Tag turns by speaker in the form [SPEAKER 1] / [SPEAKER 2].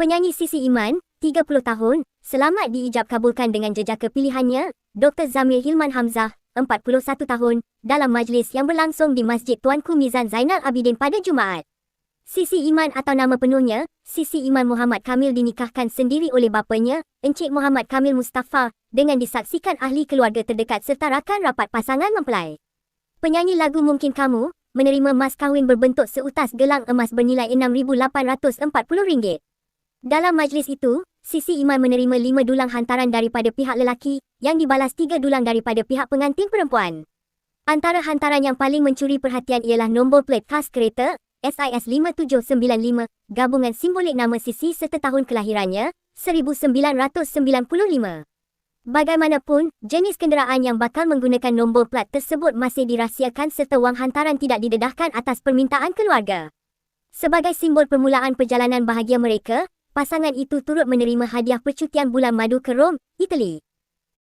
[SPEAKER 1] Penyanyi Sisi Iman, 30 tahun, selamat diijab kabulkan dengan jejaka pilihannya, Dr. Zamir Hilman Hamzah, 41 tahun, dalam majlis yang berlangsung di Masjid Tuanku Mizan Zainal Abidin pada Jumaat. Sisi Iman atau nama penuhnya, Sisi Iman Muhammad Kamil dinikahkan sendiri oleh bapanya, Encik Muhammad Kamil Mustafa, dengan disaksikan ahli keluarga terdekat serta rakan rapat pasangan mempelai. Penyanyi lagu Mungkin Kamu, menerima mas kahwin berbentuk seutas gelang emas bernilai RM6,840. Dalam majlis itu, Sisi Iman menerima 5 dulang hantaran daripada pihak lelaki, yang dibalas 3 dulang daripada pihak pengantin perempuan. Antara hantaran yang paling mencuri perhatian ialah nombor plat khas kereta, SIS 5795, gabungan simbolik nama Sisi serta tahun kelahirannya, 1995. Bagaimanapun, jenis kenderaan yang bakal menggunakan nombor plat tersebut masih dirahsiakan serta wang hantaran tidak didedahkan atas permintaan keluarga. Sebagai simbol permulaan perjalanan bahagia mereka, pasangan itu turut menerima hadiah percutian bulan madu ke Rom, Itali.